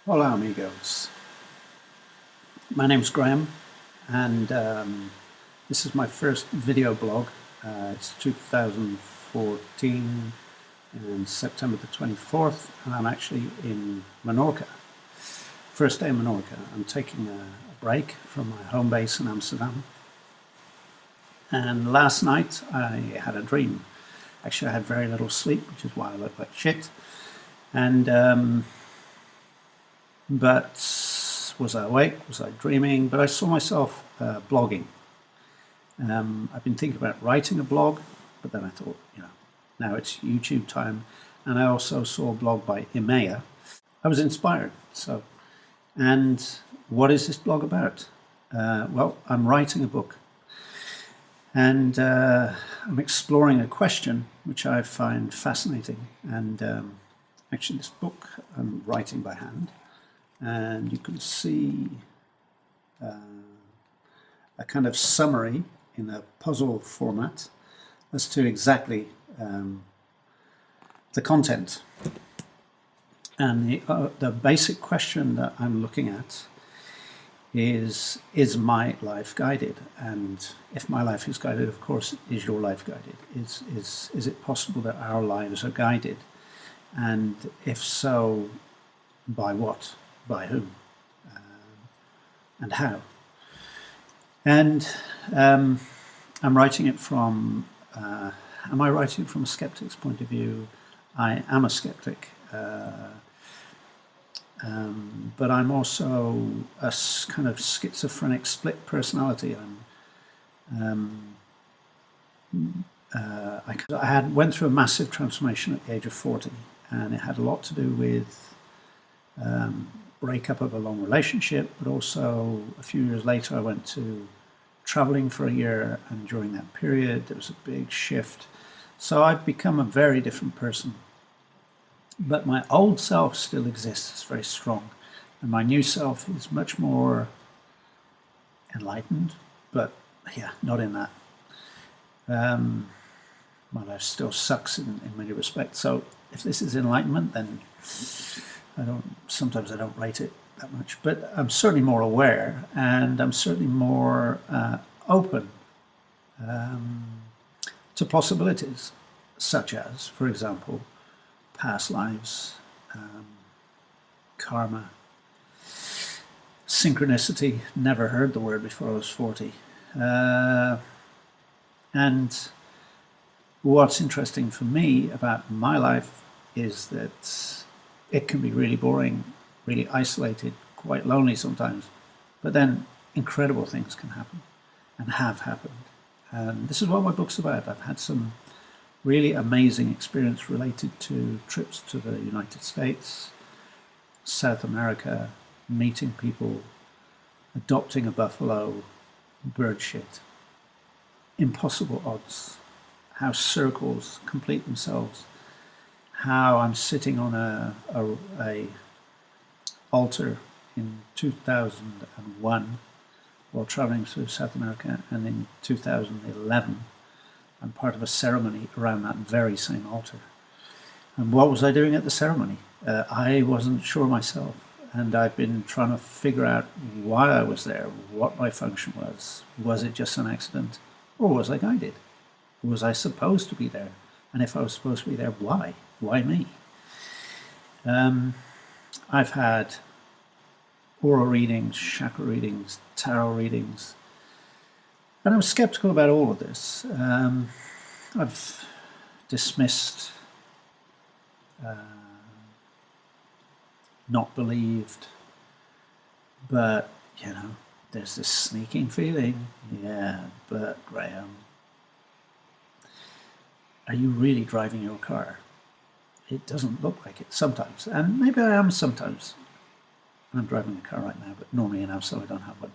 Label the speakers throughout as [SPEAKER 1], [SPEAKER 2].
[SPEAKER 1] Hola amigos, my name's Graham and this is my first video blog. It's 2014 and September the 24th and I'm actually in Menorca. First day in Menorca. I'm taking a break from my home base in Amsterdam, and last night I had a dream. Actually I had very little sleep, which is why I look like shit, and but was I awake? Was I dreaming? But I saw myself blogging. I've been thinking about writing a blog, but then I thought, now it's YouTube time. And I also saw a blog by Imea. I was inspired. And what is this blog about? Well, I'm writing a book. And I'm exploring a question which I find fascinating. And actually this book I'm writing by hand. And you can see a kind of summary in a puzzle format as to exactly the content. And the basic question that I'm looking at is my life guided? And if my life is guided, of course, is your life guided? Is it possible that our lives are guided? And if so, by what? By whom? And how? And I'm writing it from, am I writing from a skeptic's point of view? I am a skeptic, but I'm also a kind of schizophrenic split personality. I went through a massive transformation at the age of 40, and it had a lot to do with breakup of a long relationship, but also a few years later I went to traveling for a year, and during that period there was a big shift. So I've become a very different person, but my old self still exists. It's very strong, and my new self is much more enlightened, but yeah, not in that. My life still sucks in many respects. So if this is enlightenment, then sometimes I don't rate it that much, but I'm certainly more aware, and I'm certainly more open to possibilities, such as, for example, past lives, karma, synchronicity. Never heard the word before I was 40. And what's interesting for me about my life is that it can be really boring, really isolated, quite lonely sometimes, but then incredible things can happen and have happened. And this is what my book's about. I've had some really amazing experience related to trips to the United States, South America, meeting people, adopting a buffalo, bird shit, impossible odds, how circles complete themselves, how I'm sitting on a altar in 2001 while traveling through South America, and in 2011 I'm part of a ceremony around that very same altar. And what was I doing at the ceremony? I wasn't sure myself, and I've been trying to figure out why I was there, what my function was. Was it just an accident, or was I guided? Was I supposed to be there? And if I was supposed to be there, why? Why me? I've had aura readings, chakra readings, tarot readings, and I'm skeptical about all of this. I've dismissed, not believed, but there's this sneaking feeling. Yeah, but Graham, are you really driving your car? It doesn't look like it sometimes, and maybe I am sometimes. I'm driving a car right now, but normally in Amsterdam I don't have one.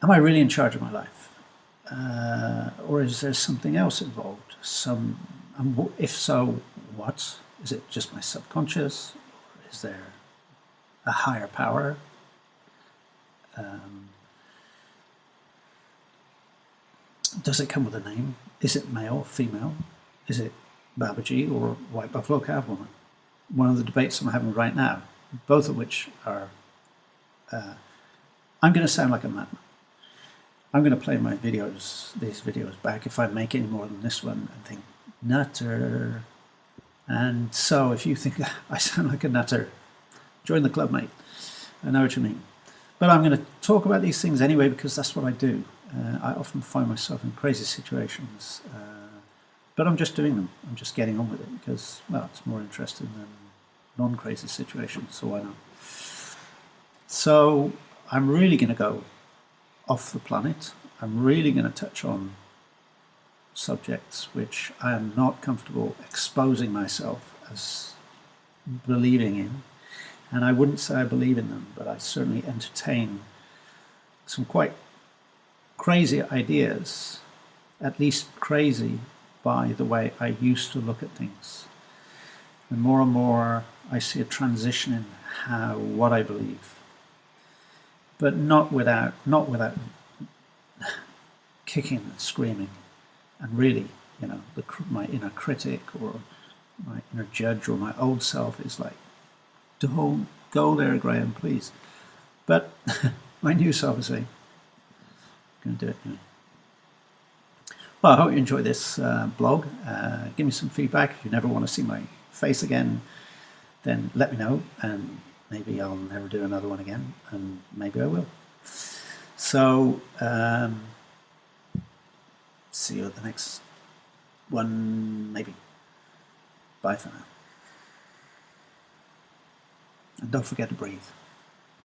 [SPEAKER 1] Am I really in charge of my life? Or is there something else involved? If so, what? Is it just my subconscious? Or is there a higher power? Does it come with a name? Is it male, female? Is it Babaji or White Buffalo Cavalryman. One of the debates I'm having right now, both of which are, I'm going to sound like a madman. I'm going to play my videos, these videos back, if I make any more than this one, and think, nutter. And so if you think I sound like a nutter, join the club, mate. I know what you mean. But I'm going to talk about these things anyway, because that's what I do. I often find myself in crazy situations, but I'm just doing them. I'm just getting on with it because, well, it's more interesting than non-crazy situations, so why not? So I'm really going to go off the planet. I'm really going to touch on subjects which I am not comfortable exposing myself as believing in. And I wouldn't say I believe in them, but I certainly entertain some quite crazy ideas, at least crazy by the way I used to look at things. And more I see a transition in what I believe, but not without kicking and screaming, and really, my inner critic or my inner judge or my old self is like, don't go there, Graham, please. But my new self is saying, I'm going to do it anyway. Well, I hope you enjoy this blog. Give me some feedback. If you never want to see my face again, then let me know, and maybe I'll never do another one again, and maybe I will. So, see you at the next one, maybe. Bye for now. And don't forget to breathe.